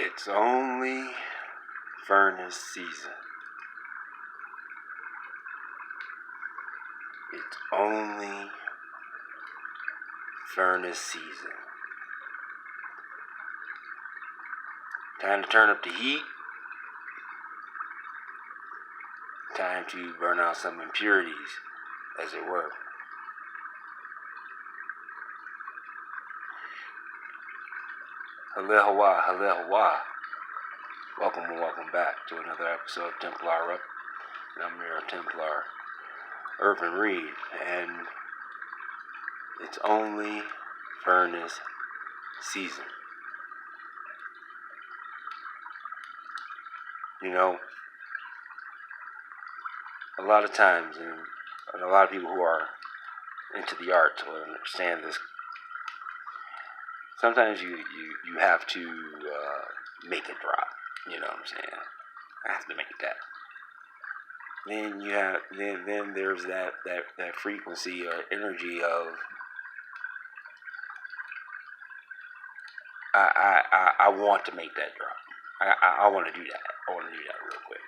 It's only furnace season. It's only furnace season. Time to turn up the heat. Time to burn out some impurities, as it were. Alehoa, alehoa. Welcome and welcome back to another episode of Templar Up. And I'm your Templar, Irvin Reed, and it's only furnace season. You know, a lot of times, and a lot of people who are into the arts will understand this. Sometimes you have to make it drop. You know what I'm saying? I have to make that. Then you have then there's that frequency or energy of I want to make that drop. I want to do that. I want to do that real quick.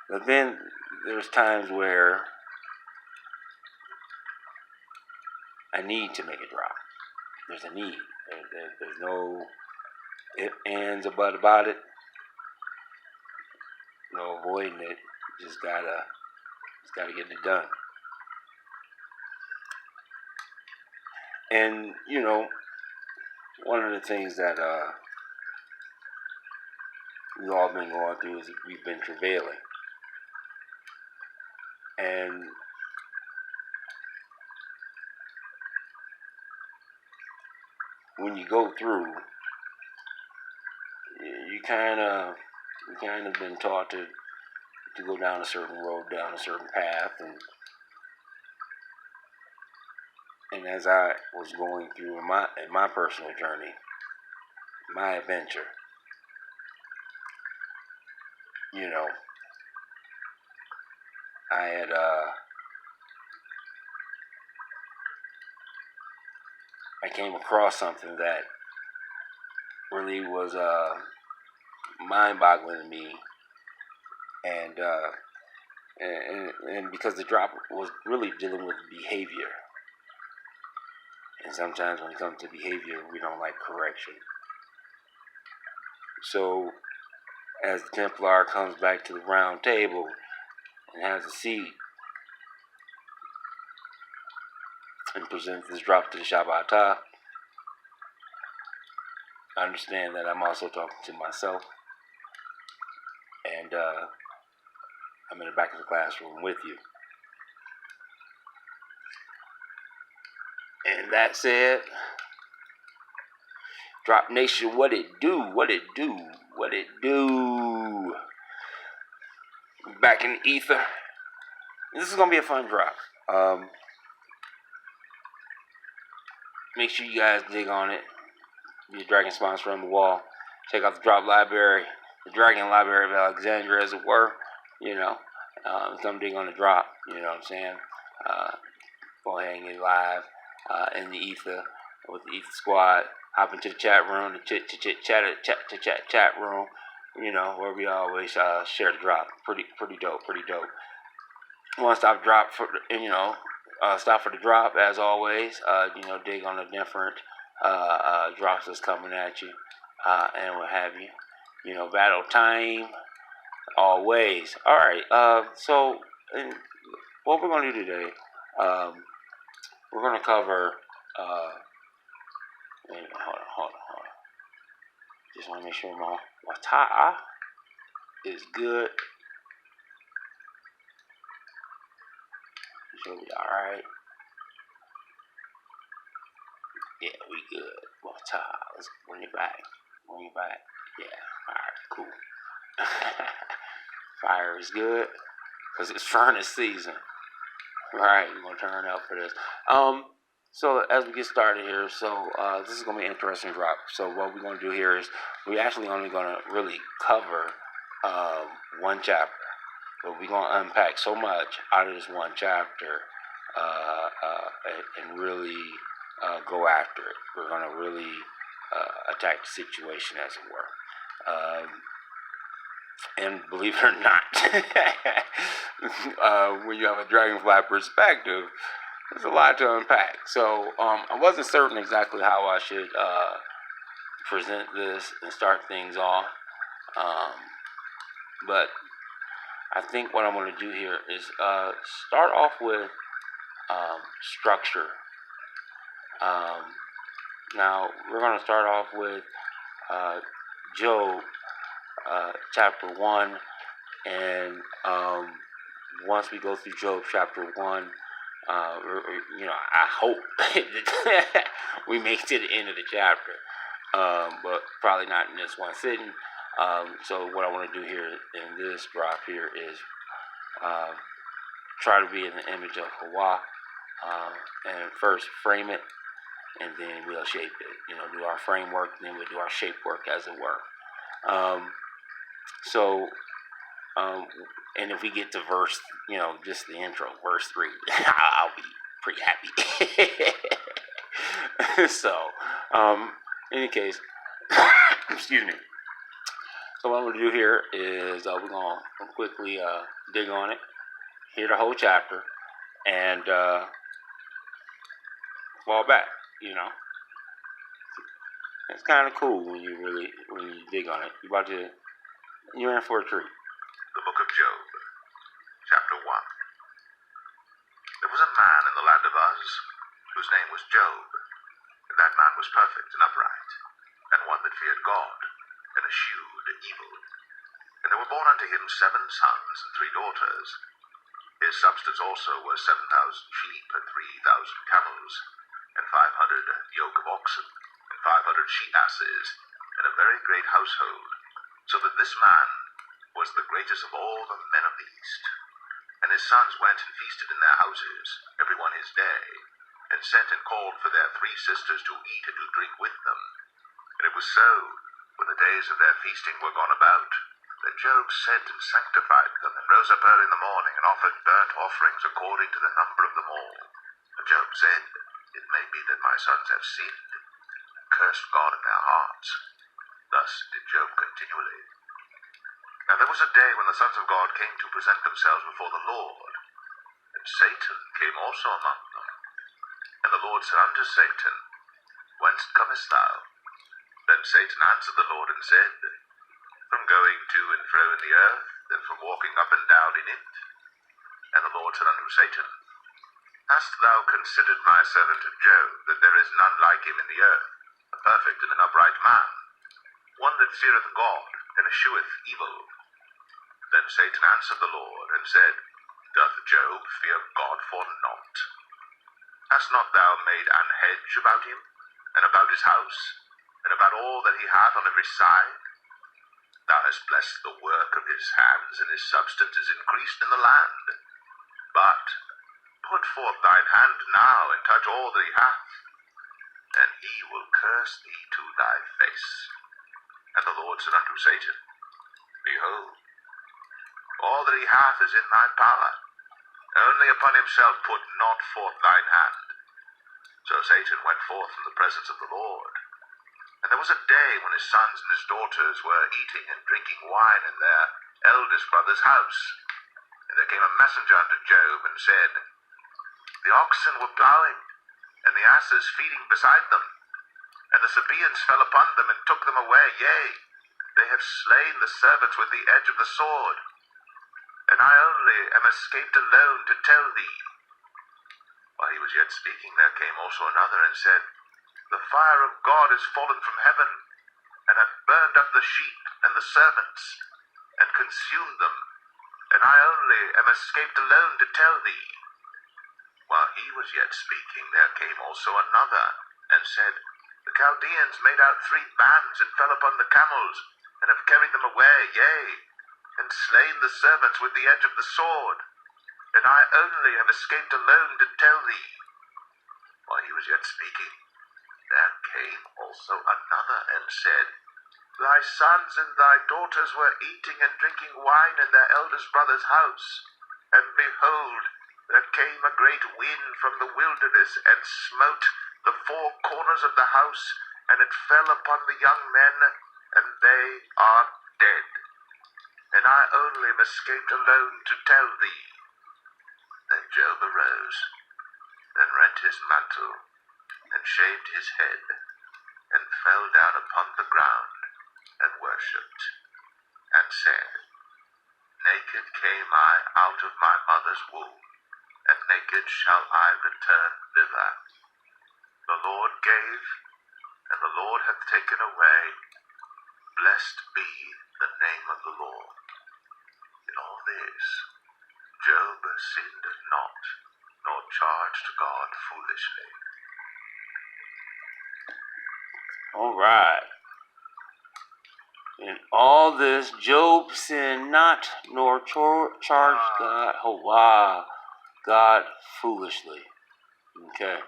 But then there's times where I need to make it drop. There's a need. There's no ifs, ands, or buts about it. No avoiding it. Just gotta get it done. And you know, one of the things that we've all been going through is we've been travailing. And when you go through, you kind of been taught to go down a certain road, down a certain path, and as I was going through in my personal journey, my adventure, you know, I came across something that really was mind-boggling to me, and because the drop was really dealing with behavior, and sometimes when it comes to behavior, we don't like correction. So, as the Templar comes back to the round table and has a seat and presents this drop to the Shabbatah, I understand that I'm also talking to myself, and I'm in the back of the classroom with you. And that said, Drop Nation, what it do? Back in the ether. This is going to be a fun drop. Make sure you guys dig on it. Be a Dragon sponsor on the wall. Check out the Drop Library, the Dragon Library of Alexandria, as it were. You know, come dig on the drop. You know what I'm saying? Go ahead and get live in the ether with the ether squad. Hop into the chat room, the chat room. You know, where we always share the drop. Pretty dope. One stop drop for stop for the drop as always. Dig on the different drops that's coming at you and what have you. You know, battle time always. All right. So what we're gonna do today, we're gonna cover. Hold on. Just want to make sure my tie is good. Sure we alright. Yeah, we good. Tie. Let's bring it back. Yeah, alright, cool. Fire is good because it's furnace season. Alright, we're gonna turn up for this. So as we get started here, this is going to be an interesting drop. So what we're going to do here is we're actually only going to really cover one chapter. But we're going to unpack so much out of this one chapter and really go after it. We're going to really attack the situation, as it were. And believe it or not, when you have a dragonfly perspective, there's a lot to unpack. So I wasn't certain exactly how I should present this and start things off. But I think what I'm going to do here is start off with structure. Now, we're going to start off with Job, chapter 1. And once we go through Job chapter 1, I hope we make it to the end of the chapter. But probably not in this one sitting. So what I want to do here in this drop here is try to be in the image of Hawa, and first frame it, and then we'll shape it. Do our framework, then we'll do our shape work, as it were. And if we get to verse, just the intro, verse 3, I'll be pretty happy. So, in any case, excuse me. So what I'm going to do here is we're going to quickly dig on it, hear the whole chapter, and fall back, It's kind of cool when you dig on it. You're in for a treat. The Book of Job, Chapter 1. There was a man in the land of Uz, whose name was Job. And that man was perfect and upright, and one that feared God, and eschewed evil. And there were born unto him 7 sons and 3 daughters. His substance also was 7,000 sheep, and 3,000 camels, and 500 yoke of oxen, and 500 she-asses, and a very great household, so that this man was the greatest of all the men of the East. And his sons went and feasted in their houses, every one his day, and sent and called for their 3 sisters to eat and to drink with them. And it was so, when the days of their feasting were gone about, that Job sent and sanctified them, and rose up early in the morning, and offered burnt offerings according to the number of them all. And Job said, It may be that my sons have sinned, and cursed God in their hearts. Thus did Job continually. Now there was a day when the sons of God came to present themselves before the Lord, and Satan came also among them. And the Lord said unto Satan, Whence comest thou? Then Satan answered the Lord and said, From going to and fro in the earth, and from walking up and down in it. And the Lord said unto Satan, Hast thou considered my servant Job, that there is none like him in the earth, a perfect and an upright man, one that feareth God, and escheweth evil? Then Satan answered the Lord, and said, Doth Job fear God for naught? Hast not thou made an hedge about him, and about his house, and about all that he hath on every side? Thou hast blessed the work of his hands, and his substance is increased in the land. But put forth thine hand now, and touch all that he hath, and he will curse thee to thy face. And the Lord said unto Satan, Behold, all that he hath is in thy power, only upon himself put not forth thine hand. So Satan went forth from the presence of the Lord. And there was a day when his sons and his daughters were eating and drinking wine in their eldest brother's house. And there came a messenger unto Job, and said, The oxen were plowing, and the asses feeding beside them, and the Sabaeans fell upon them, and took them away. Yea, they have slain the servants with the edge of the sword. And I only am escaped alone to tell thee. While he was yet speaking, there came also another, and said, The fire of God is fallen from heaven, and hath burned up the sheep and the servants, and consumed them. And I only am escaped alone to tell thee. While he was yet speaking, there came also another, and said, The Chaldeans made out 3 bands, and fell upon the camels, and have carried them away, yea, and slain the servants with the edge of the sword. And I only have escaped alone to tell thee. While he was yet speaking, there came also another, and said, Thy sons and thy daughters were eating and drinking wine in their eldest brother's house. And behold, there came a great wind from the wilderness, and smote the 4 corners of the house, and it fell upon the young men, and they are dead. And I only am escaped alone to tell thee. Then Job arose, and rent his mantle, and shaved his head, and fell down upon the ground, and worshipped, and said, Naked came I out of my mother's womb, and naked shall I return thither. The Lord gave, and the Lord hath taken away. Blessed be the name of the Lord. In all this, Job sinned not, nor charged God foolishly. All right. In all this, Job sinned not, nor charged God foolishly. Okay.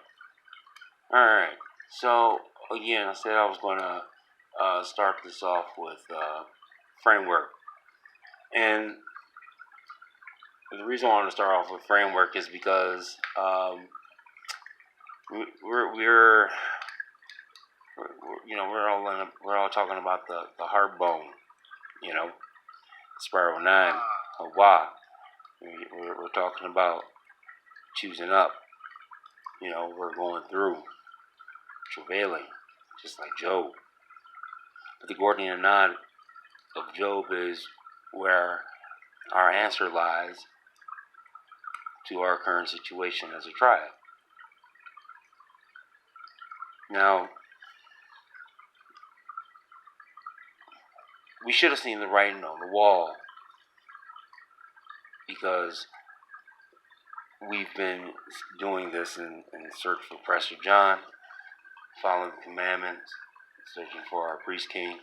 All right. So again, I said I was going to start this off with framework, and the reason I want to start off with framework is because we're we're all talking about the heart bone, spiral 9, Hawa. We're talking about choosing up. We're going through travailing, just like Job. But the Gordian knot of Job is where our answer lies to our current situation as a tribe. Now, we should have seen the writing on the wall, because we've been doing this in search for Prester John, following the commandments, searching for our priest king,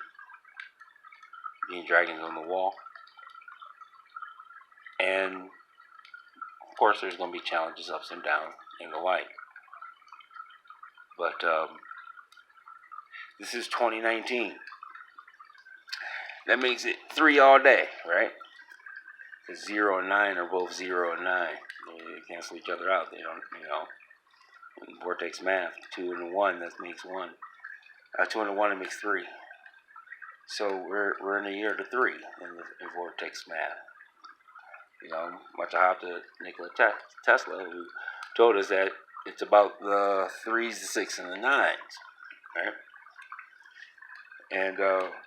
being dragons on the wall. And of course there's going to be challenges, ups and downs, and the like. But this is 2019. That makes it 3 all day, right? The 0 and 9 are both 0 and 9. They cancel each other out. They don't, Vortex math. 2 and 1, that makes 1. 2 and 1, it makes 3. So we're in the year to 3 in Vortex math. Much ado to Nikola Tesla, who told us that it's about the 3s, the 6, and the 9s, right? And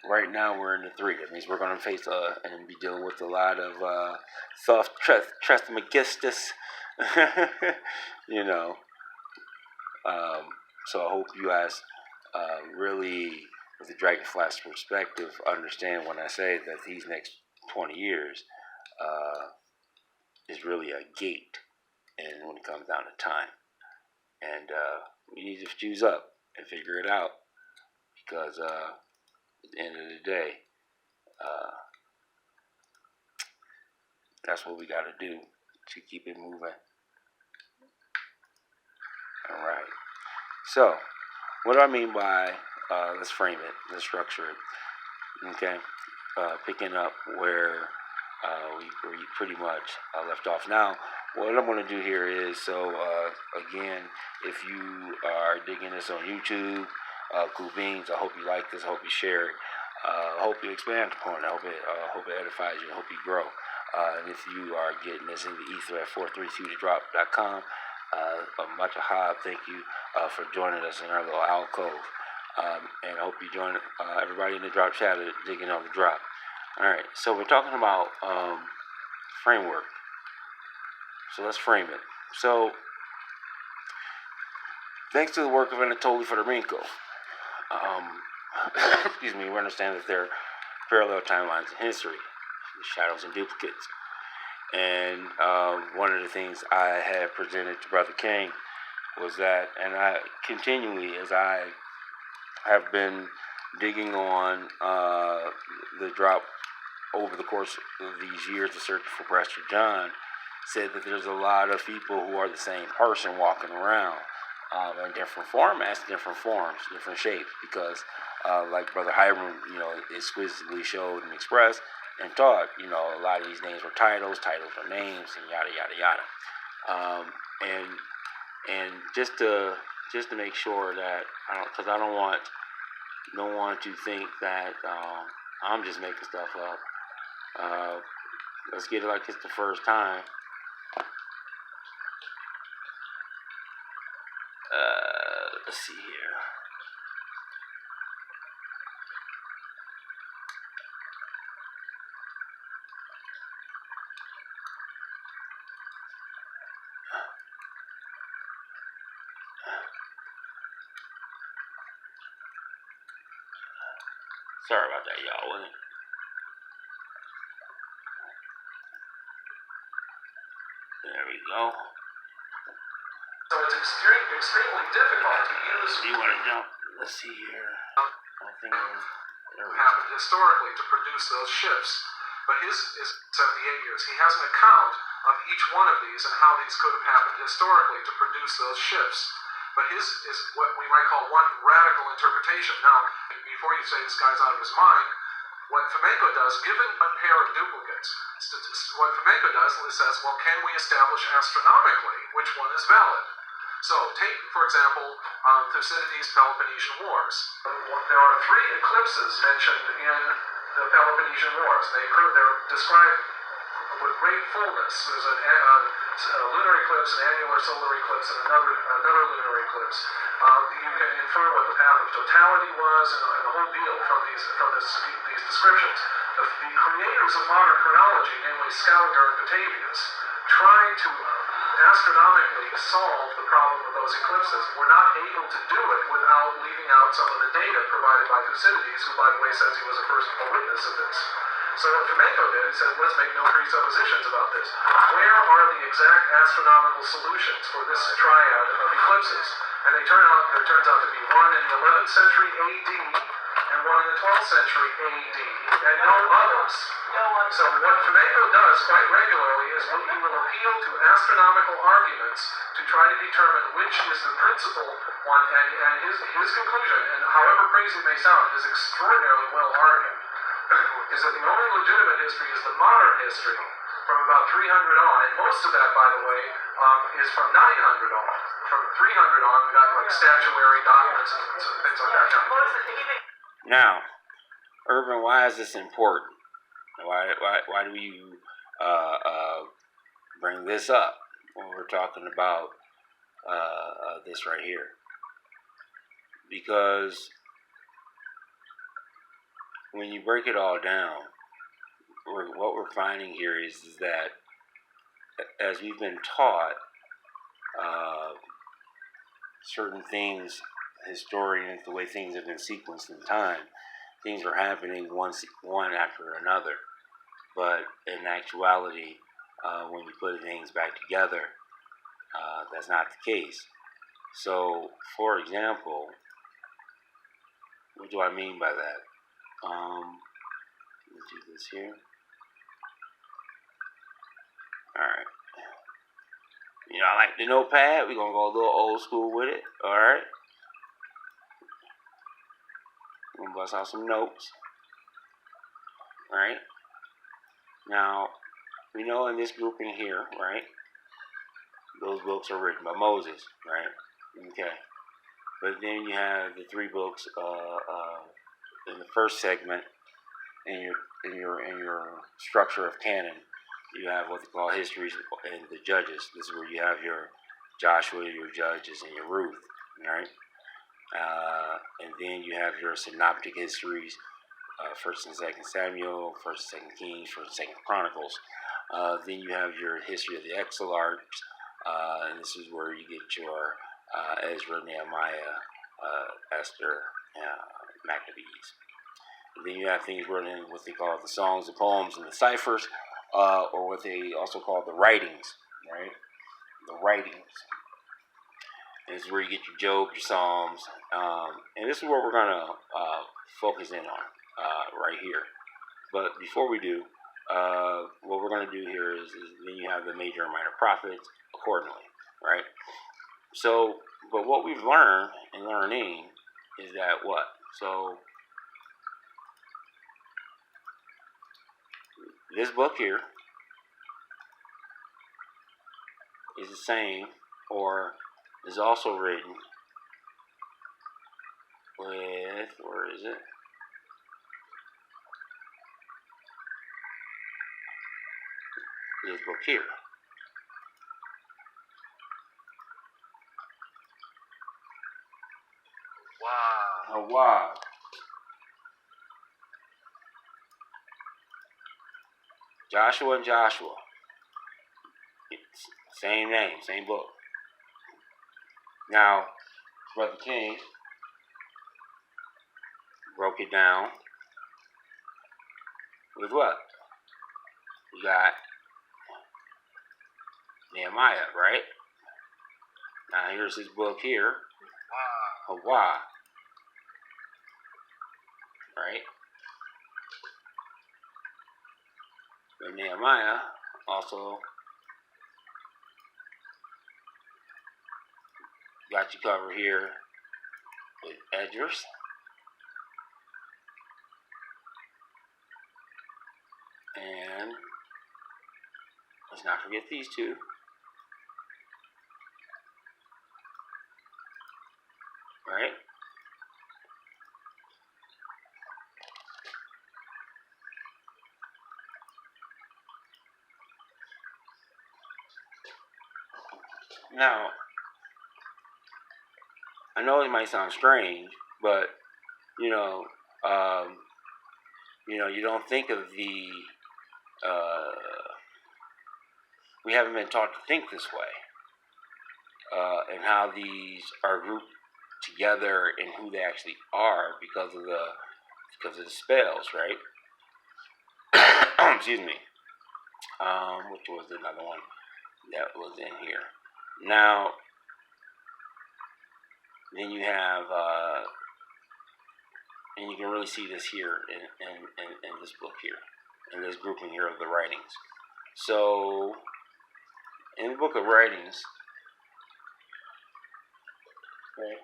right now we're in the 3. That means we're going to face and be dealing with a lot of soft Trismegistus, So I hope you guys really, with the Dragonfly's perspective, understand when I say that these next 20 years is really a gate, and when it comes down to time, and we need to fuse up and figure it out, because at the end of the day, that's what we got to do to keep it moving. All right. So, what do I mean by let's frame it, let's structure it? Okay. Picking up where we pretty much left off. Now, what I'm going to do here is, again, if you are digging this on YouTube, cool beans, I hope you like this, I hope you share it, I hope you expand upon it, I hope it edifies you, I hope you grow. And if you are getting this in the ether at 432thedrop.com, much ado, thank you for joining us in our little alcove. And I hope you join everybody in the drop chat digging on the drop. Alright, so we're talking about framework. So let's frame it. So, thanks to the work of Anatoly Fedorenko, excuse me, we understand that there are parallel timelines in history, shadows and duplicates. And one of the things I had presented to Brother King was that, and I continually, as I have been digging on the drop over the course of these years of searching for Prester John, said that there's a lot of people who are the same person walking around in different formats, different forms, different shapes, because like Brother Hiram, exquisitely showed and expressed and taught, a lot of these names were titles are names, and yada yada yada. And just to make sure that, because I don't want don't want to think that I'm just making stuff up. Let's get it like it's the first time. Let's see here. Sorry about that, y'all. Wasn't it? There we go. So it's extremely difficult to use. Do you want to jump? Let's see here. I think happened historically to produce those shifts. But his is 78 years. He has an account of each one of these and how these could have happened historically to produce those shifts. But his is what we might call one radical interpretation. Now, before you say this guy's out of his mind, what Fomenko does, given one pair of duplicates, what Fomenko does is says, well, can we establish astronomically which one is valid? So, take, for example, Thucydides' Peloponnesian Wars. There are 3 eclipses mentioned in the Peloponnesian Wars. They're described with great fullness. There's a lunar eclipse, an annular solar eclipse, and another lunar eclipse. You can infer what the path of totality was and the whole deal from these descriptions. The creators of modern chronology, namely Scaliger and Batavius, tried to astronomically solve the problem of those eclipses. Were not able to do it without leaving out some of the data provided by Thucydides, who, by the way, says he was a witness of this. So what Fomenko did, he said, let's make no presuppositions about this. Where are the exact astronomical solutions for this triad of eclipses? And there turns out to be one in the 11th century AD and one in the 12th century AD, and no others. So what Fomenko does quite regularly is he will appeal to astronomical arguments to try to determine which is the principal one, and his conclusion, and however crazy it may sound, is extraordinarily well argued, is that the only legitimate history is the modern history from about 300 on, and most of that, by the way, is from 900 on. From 300 on, we got like statuary documents and things like that. Now, Irvin, why is this important? Why do you bring this up when we're talking about this right here? Because when you break it all down, what we're finding here is that as we've been taught certain things, historians, the way things have been sequenced in time, things are happening one after another. But in actuality, when you put things back together, that's not the case. So, for example, what do I mean by that? Let's do this here. Alright. You know, I like the notepad. We're going to go a little old school with it. Alright. I'm going to bust out some notes. Alright. Now, we know in this grouping here, right, those books are written by Moses, right? Okay. But then you have the 3 books in the first segment in your structure of canon. You have what they call histories and the judges. This is where you have your Joshua, your Judges, and your Ruth, right? And then you have your synoptic histories, 1st and 2nd Samuel, 1st and 2nd Kings, 1st and 2nd Chronicles. Then you have your history of the exilarchs, and this is where you get your Ezra, Nehemiah, Esther, Maccabees. And then you have things written in what they call the songs, the poems, and the ciphers, or what they also call the writings, right? The writings. And this is where you get your Job, your Psalms, and this is what we're going to focus in on right here. But before we do, what we're going to do here is then you have the major and minor prophets accordingly, right? So, but what we've learned in learning is that what? So, this book here is the same, or is also written with Goliath, or is it? This book here. Wow. Oh, wow. Joshua and Joshua. It's same name, same book. Now, Brother King broke it down with what? We got Nehemiah, right? Now here's his book here. Hawa. Right? But Nehemiah also got you covered here with Esdras. And let's not forget these two. Right? Now, I know it might sound strange, but you know, you don't think of the. We haven't been taught to think this way, and how these are grouped together and who they actually are because of the spells, right? Excuse me. Which was another one that was in here. Now, then you have, and you can really see this here in this book here, in this grouping here of the writings. So, in the book of writings, okay,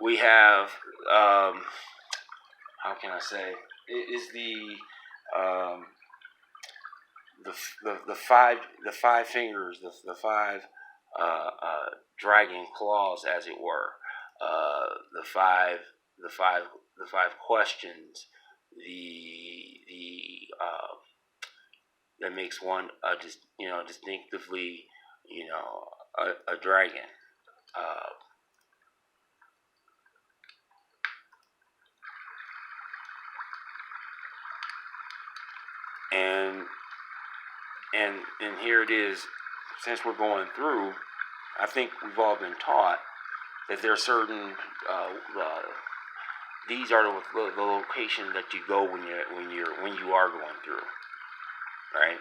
we have, how can I say, it is the five fingers, the five dragon claws, as it were, the five questions, that makes one distinctively a dragon. And here it is. Since we're going through, I think we've all been taught that there are certain these are the location that you go when you are going through, right?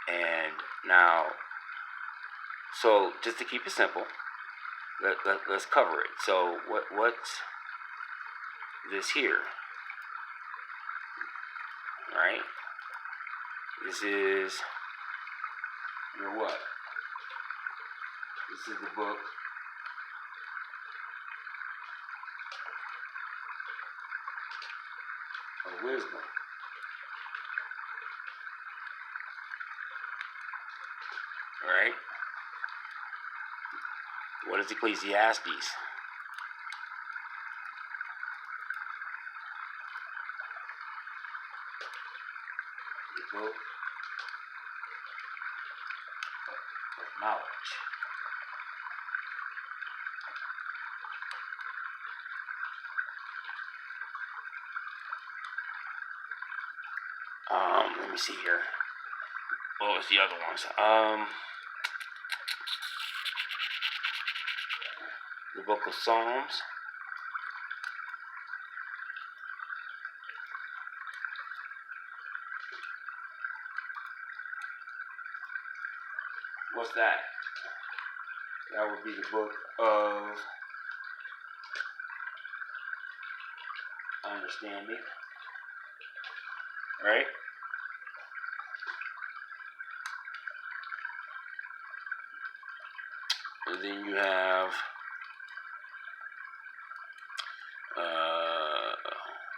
And now, so just to keep it simple, let's cover it. So what's this here, right? This is your what? This is the book of wisdom. Right? What is Ecclesiastes? The book of knowledge. Let me see here. What was the other ones? The book of Psalms. What's that? That would be the book of understanding. Right? And then you have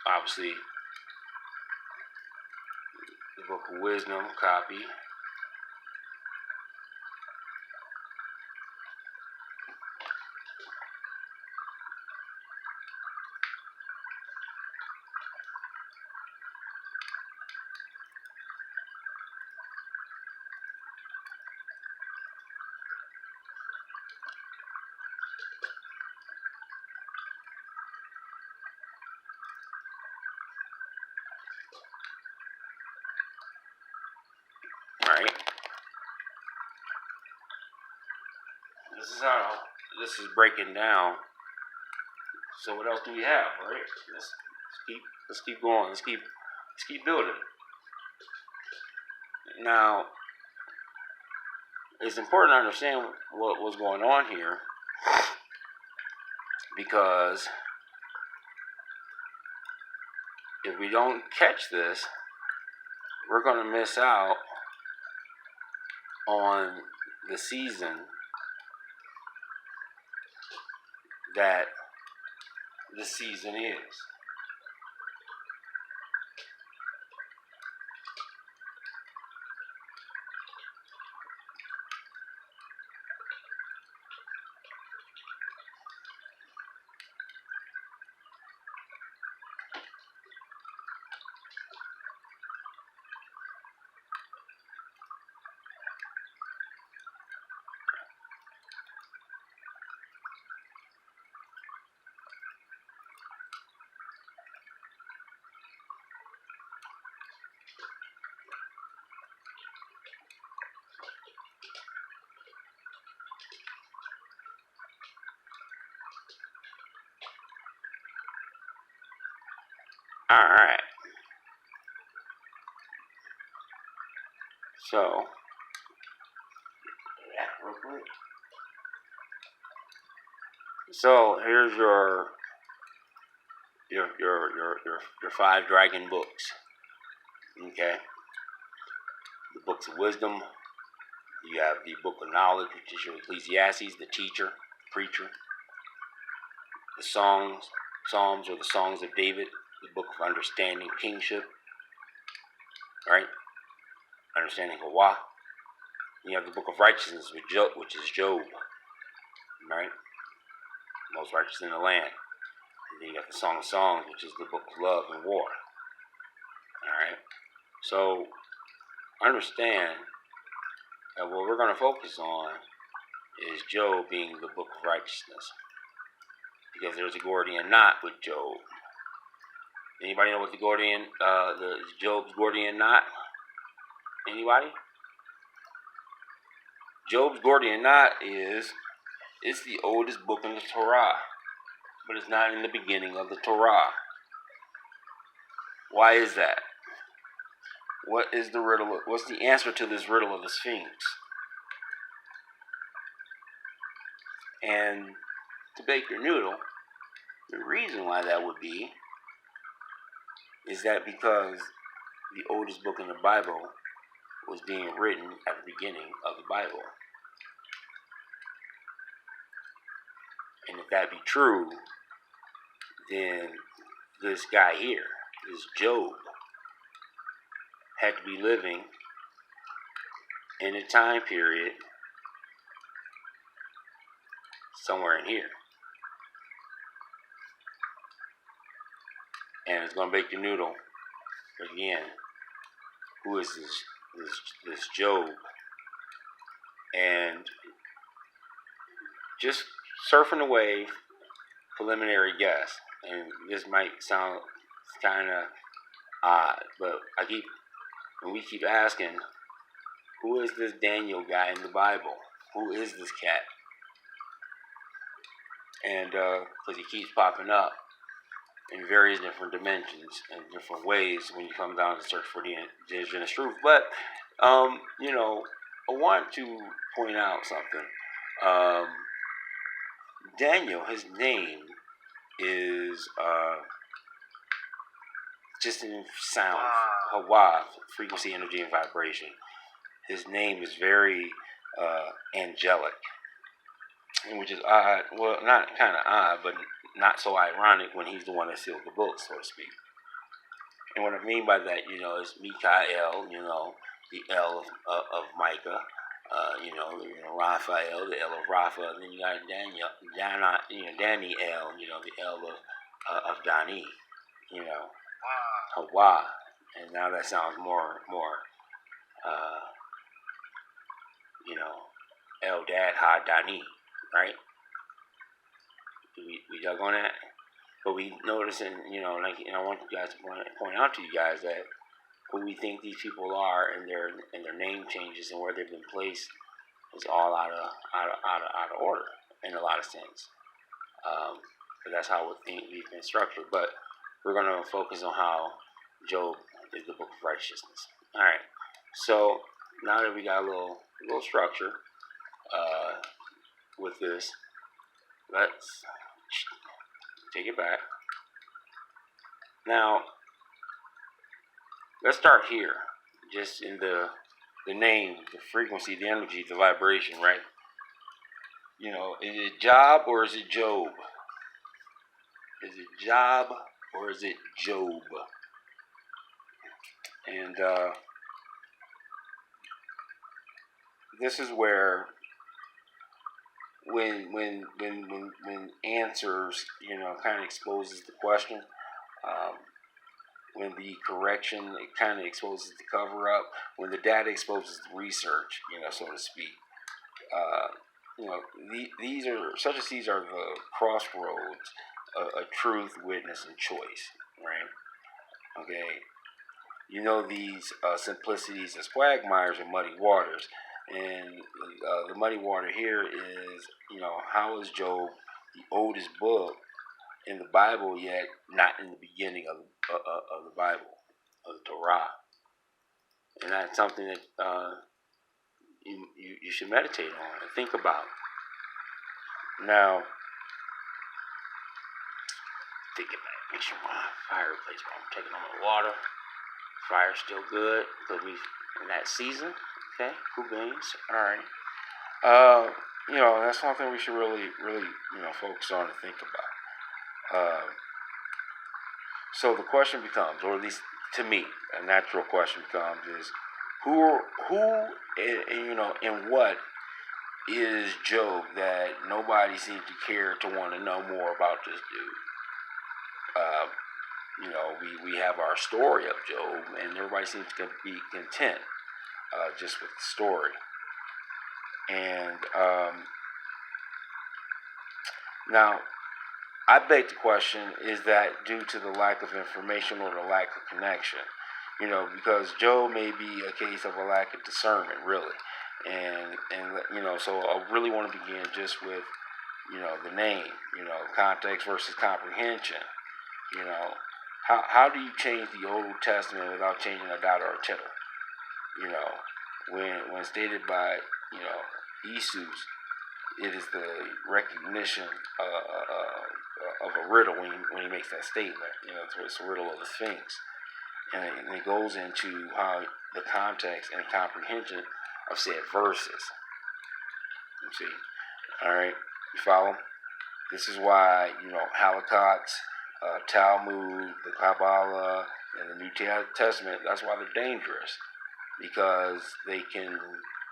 obviously the book of wisdom copy. this is how this is breaking down. So what else do we have, right? Let's keep going. Let's keep building. Now, it's important to understand what was going on here, because if we don't catch this, we're going to miss out on the season that the season is. All right. So, real quick. So here's your 5 dragon books. Okay. The books of wisdom. You have the book of knowledge, which is your Ecclesiastes, the teacher, preacher. The Psalms or the Songs of David, the book of understanding, kingship. Right? Understanding Hawa. You have the book of righteousness, which is Job. Right? Most righteous in the land. And then you got the Song of Songs, which is the book of love and war. Alright? So, understand that what we're going to focus on is Job being the book of righteousness. Because there's a Gordian knot with Job. Anybody know what the Job's Gordian knot? Anybody? Job's Gordian knot it's the oldest book in the Torah, but it's not in the beginning of the Torah. Why is that? What is the riddle? What's the answer to this riddle of the Sphinx? And to bake your noodle, the reason why that would be is that because the oldest book in the Bible was being written at the beginning of the Bible. And if that be true, then this guy here, this Job, had to be living in a time period somewhere in here. And it's going to bake your noodle. Again, who is this Job? And just surfing the wave, preliminary guess. And this might sound kind of odd, but we keep asking, who is this Daniel guy in the Bible? Who is this cat? And because he keeps popping up in various different dimensions and different ways when you come down to search for the indigenous truth. But, I want to point out something. Daniel, his name is just in sound, Hawa, frequency, energy, and vibration. His name is very angelic, which is odd. Well, not kind of odd, but not so ironic when he's the one that sealed the book, so to speak. And what I mean by that, is Mikael, the L of Micah, Raphael, the L of Rapha, and then you got Daniel, the L of Dani, Hawa, and now that sounds more, Eldad Ha Dani, right? We dug on that, but we notice, and I want you guys to point out to you guys that who we think these people are, and their name changes and where they've been placed is all out of order in a lot of sense. But that's how we've been structured. But we're going to focus on how Job is the book of righteousness. All right. So now that we got a little structure with this, let's take it back. Now, let's start here, just in the name, the frequency, the energy, the vibration, right? You know, is it Job or is it Job? Is it Job or is it Job? And this is where when answers, you know, kind of exposes the question. When the correction, it kind of exposes the cover up. When the data exposes the research, you know, so to speak. You know, these are such as these are the crossroads of truth, witness, and choice, right? Okay, you know these simplicities as quagmires and muddy waters, and the muddy water here is, you know, how is Job the oldest book in the Bible yet not in the beginning of the Bible, of the Torah, and that's something that you should meditate on and think about. Now, take it back. Make sure my fireplace, while I'm taking on my water, fire's still good because we in that season. Okay, cool beans. All right. You know, that's something we should really, you know, focus on and think about. So the question becomes, or at least to me, a natural question becomes, is who, you know, and what is Job that nobody seems to care to want to know more about this dude? You know, we have our story of Job, and everybody seems to be content just with the story. And now, I beg the question, is that due to the lack of information or the lack of connection? You know, because Job may be a case of a lack of discernment, really. And you know, so I really want to begin just with, you know, the name, you know, context versus comprehension. You know, how do you change the Old Testament without changing a dot or a tittle? You know, when stated by, you know, Isus, it is the recognition of a riddle when he makes that statement. You know, it's a riddle of the Sphinx, and it goes into how the context and comprehension of said verses. You see, all right, you follow? This is why, you know, Halicots, Talmud, the Kabbalah, and the New Testament. That's why they're dangerous, because they can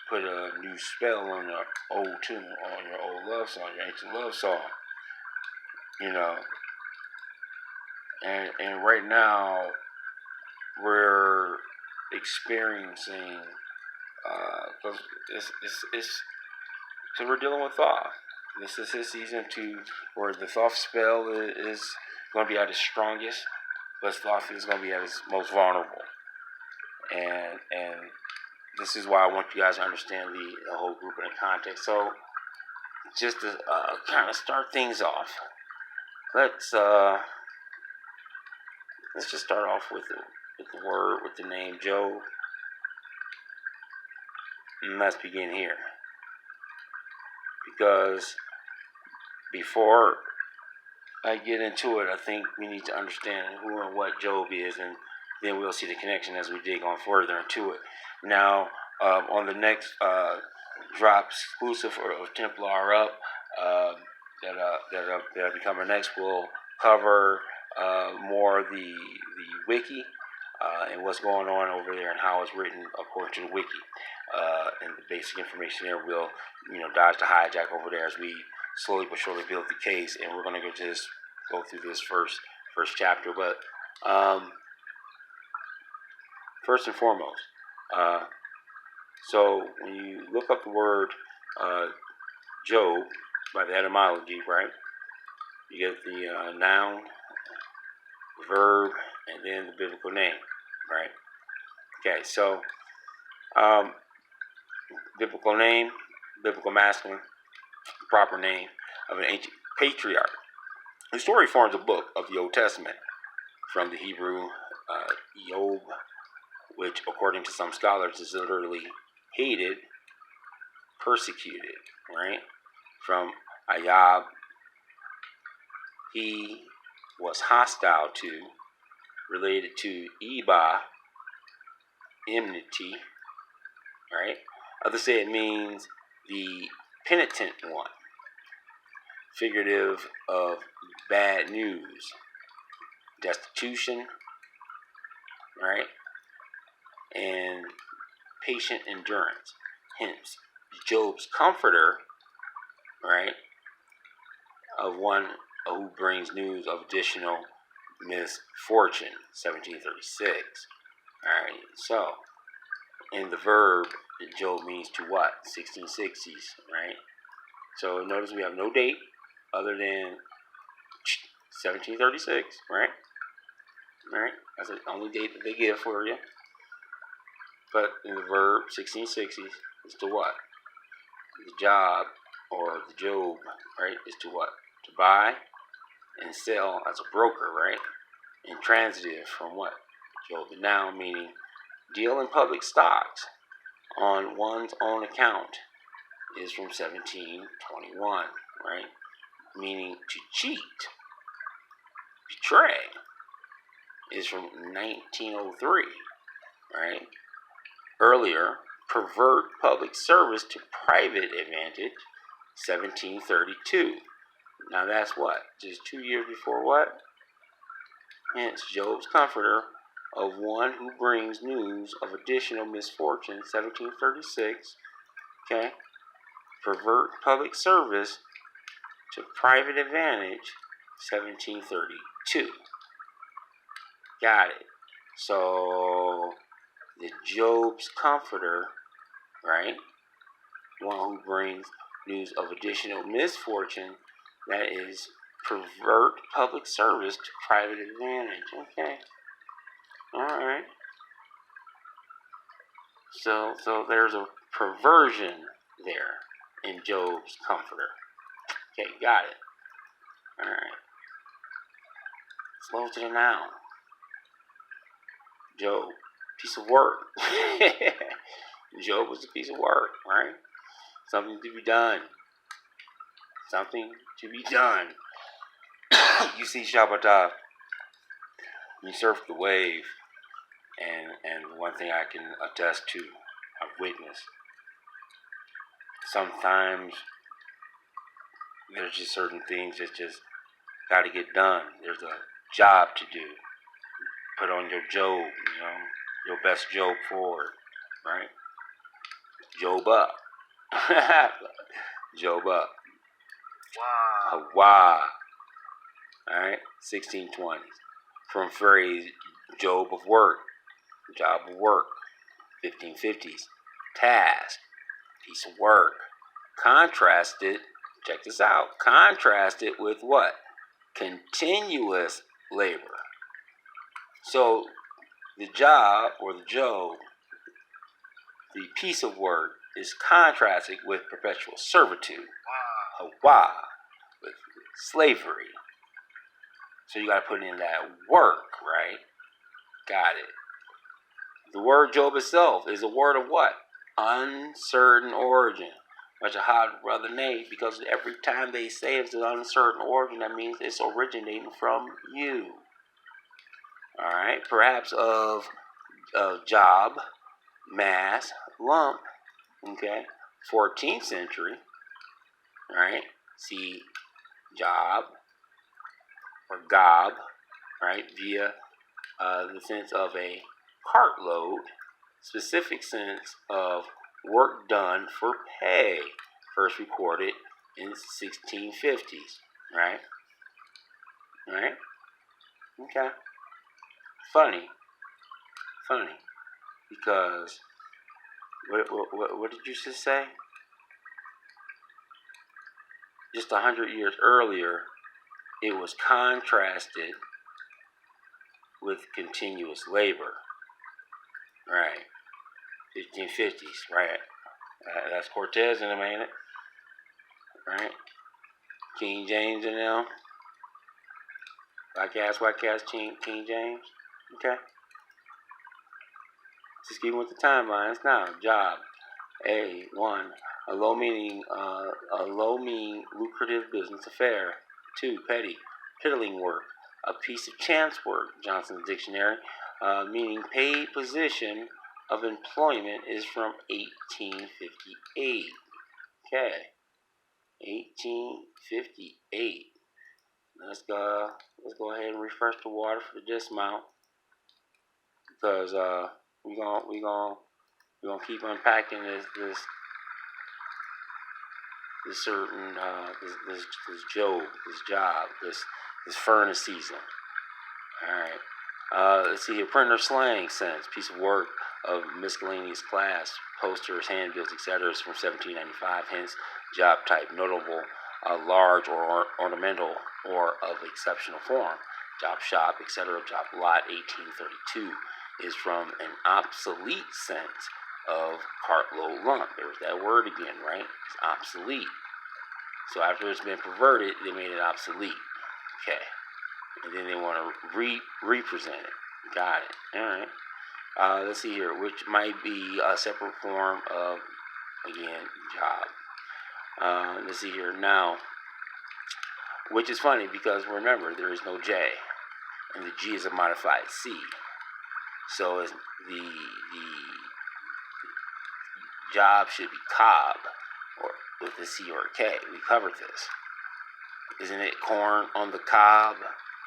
put a new spell on your old tune, on your old love song, your ancient love song. You know, and right now we're experiencing, because so we're dealing with Thoth. This is his season where the Thoth spell is going to be at its strongest, but Thoth is going to be at its most vulnerable. And this is why I want you guys to understand the whole group in the context. So, just to kind of start things off, let's just start off with the word, with the name Job, and let's begin here. Because before I get into it, I think we need to understand who and what Job is, and then we'll see the connection as we dig on further into it. Now, on the next drop exclusive of Templar Up, that'll become our next, we'll cover more the wiki and what's going on over there and how it's written according to the wiki, and the basic information there. We'll, you know, dodge the hijack over there as we slowly but surely build the case, and we're going to go through this first chapter. But first and foremost, so when you look up the word Job by the etymology, right, you get the noun, the verb, and then the biblical name, right? Okay, so biblical name, biblical masculine, proper name of an ancient patriarch. The story forms a book of the Old Testament from the Hebrew Job, which, according to some scholars, is literally hated, persecuted, right? From Ayab, he was hostile to, related to Eba, enmity, right? Others say it means the penitent one, figurative of bad news, destitution, right? And patient endurance. Hence, Job's comforter, right? Of one who brings news of additional misfortune, 1736. All right, so in the verb, Job means to what? 1660s, right? So notice we have no date other than 1736, right? All right, that's the only date that they give for you. But in the verb, 1660s, is to what? The job, or the Job, right, is to what? To buy and sell as a broker, right? And transitive from what? Job, the noun, meaning deal in public stocks on one's own account, is from 1721, right? Meaning to cheat, betray, is from 1903, right? Earlier, pervert public service to private advantage, 1732. Now that's what? Just 2 years before what? Hence, Job's comforter of one who brings news of additional misfortune, 1736. Okay? Pervert public service to private advantage, 1732. Got it. So, the Job's comforter, right? One who brings news of additional misfortune, that is pervert public service to private advantage. Okay. Alright. So there's a perversion there in Job's comforter. Okay, got it. Alright. Let's go to the noun. Job, piece of work. Job was a piece of work, right? Something to be done. Something to be done. You see Shabbatah, you surf the wave, and one thing I can attest to, I've witnessed, sometimes there's just certain things that just got to get done. There's a job to do. Put on your Job, your best Job forward, right? Job up. Job up. Wow. Wow. Alright, 1620s. From phrase Job of work, job of work, 1550s. Task, piece of work. Contrasted, check this out, contrasted with what? Continuous labor. So, the job, or the Job, the piece of work, is contrasted with perpetual servitude. Hawa, with slavery. So you got to put in that work, right? Got it. The word Job itself is a word of what? Uncertain origin. Much a hot brother Nate, because every time they say it's an uncertain origin, that means it's originating from you. Alright? Perhaps of job, mass, lump. Okay? 14th century. Alright? See, job, or gob, right, via the sense of a cartload, specific sense of work done for pay, first recorded in 1650s, right? Right? Okay. Funny, because what did you just say? Just 100 years earlier, it was contrasted with continuous labor. Right. 1550s, right? That's Cortez in them, ain't it? Right? King James in them. White cast, King James. Okay. Just keep with the timelines now. Job. A1. A low meaning lucrative business affair. 2. Petty. Piddling work. A piece of chance work. Johnson's Dictionary. Meaning paid position of employment is from 1858. Okay. 1858. Let's go ahead and refresh the water for the dismount, because we gonna keep unpacking this certain this job, this furnace season. All right. Let's see here. Printer slang sense, piece of work of miscellaneous class, posters, handbills, etc. is from 1795. Hence, job type, notable, large or ornamental or of exceptional form. Job shop, etc. Job lot, 1832, is from an obsolete sense of cartload lump. There's that word again, right? It's obsolete. So after it's been perverted, they made it obsolete. Okay. And then they want to represent it. Got it. All right. Let's see here, which might be a separate form of, again, job. Let's see here now, which is funny because remember there is no J, and the G is a modified C. So it's the job should be cob, or with a C or a K. We covered this. Isn't it corn on the cob?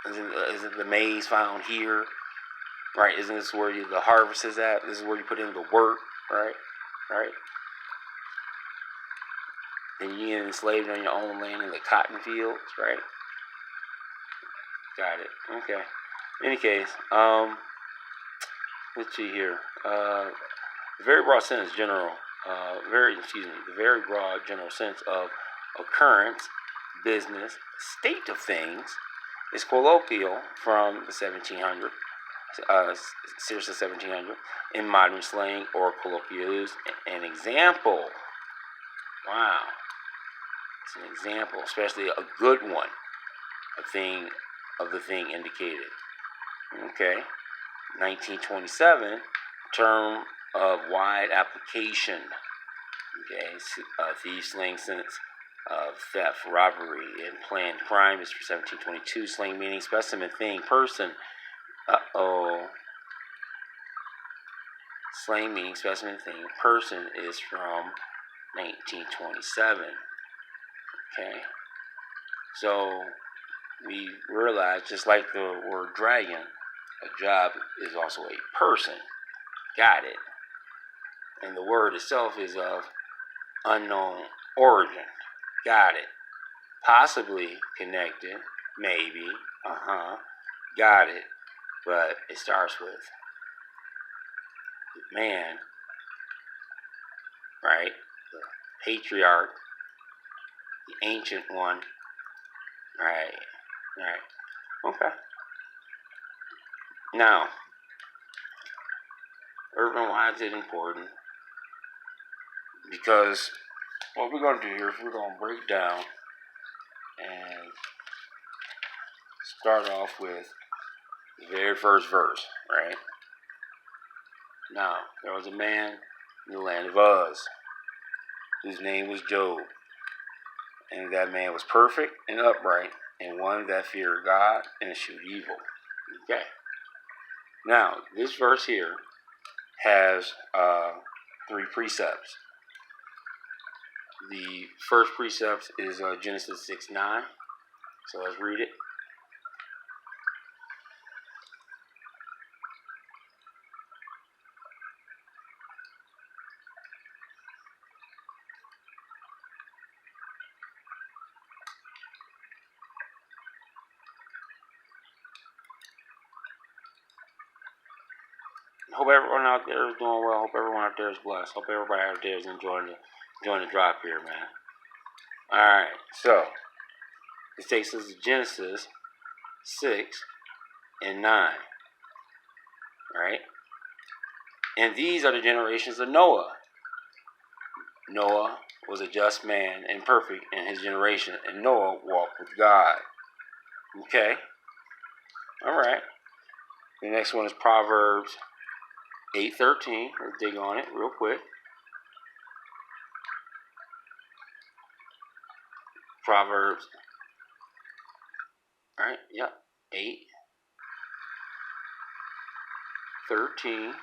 Isn't the maize found here? Right? Isn't this where the harvest is at? This is where you put in the work, right? Right? Then you get enslaved on your own land in the cotton fields, right? Got it. Okay. In any case, let's see here. The very broad sense, the very broad general sense of occurrence, business, state of things is colloquial from the 1700s, seriously 1700, in modern slang or colloquial use. An example. Wow. It's an example, especially a good one, of the thing indicated. Okay. 1927, term of wide application. Okay. Thieves slang sense of theft, robbery, and planned crime is for 1722. Slang meaning specimen, thing, person. Slang meaning specimen, thing, person is from 1927. Okay. So we realize, just like the word dragon, a job is also a person. Got it. And the word itself is of unknown origin. Got it. Possibly connected. Maybe. Got it. But it starts with man, right? The patriarch, the ancient one. Right. Okay. Now, urban, why is it important? Because what we're going to do here is we're going to break down and start off with the very first verse, right? Now, there was a man in the land of Uz whose name was Job, and that man was perfect and upright, and one that feared God and eschewed evil. Okay. Now, this verse here has 3 precepts. The first precept is Genesis 6:9. So let's read it. Hope everyone out there is doing well. Hope everyone out there is blessed. Hope everybody out there is enjoying the drop here, man. Alright, so it takes us to Genesis 6 and 9. Right? And these are the generations of Noah. Noah was a just man and perfect in his generation, and Noah walked with God. Okay? All right. The next one is Proverbs 8:13. Let's dig on it real quick. Proverbs. All right. Yep. 8:13.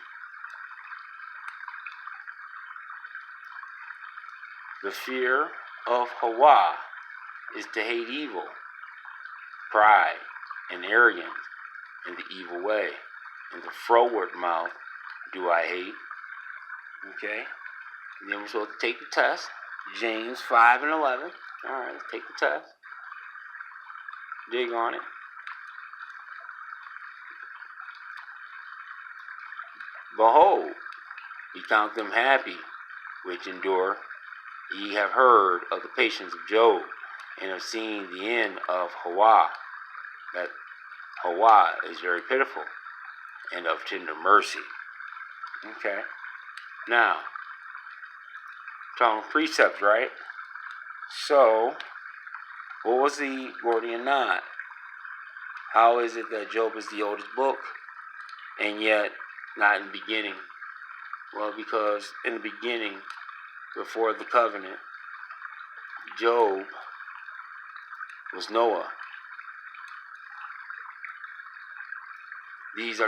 The fear of Hawa is to hate evil, pride, and arrogance, and the evil way, and the froward mouth do I hate. Okay? And then we're supposed to take the test. James 5:11. Alright, let's take the test. Dig on it. Behold, we count them happy which endure. Ye have heard of the patience of Job, and have seen the end of Hawa. That Hawa is very pitiful and of tender mercy. Okay. Now, talking precepts, right? So, what was the Gordian knot? How is it that Job is the oldest book, and yet not in the beginning? Well, because in the beginning, before the covenant, Job was Noah. These are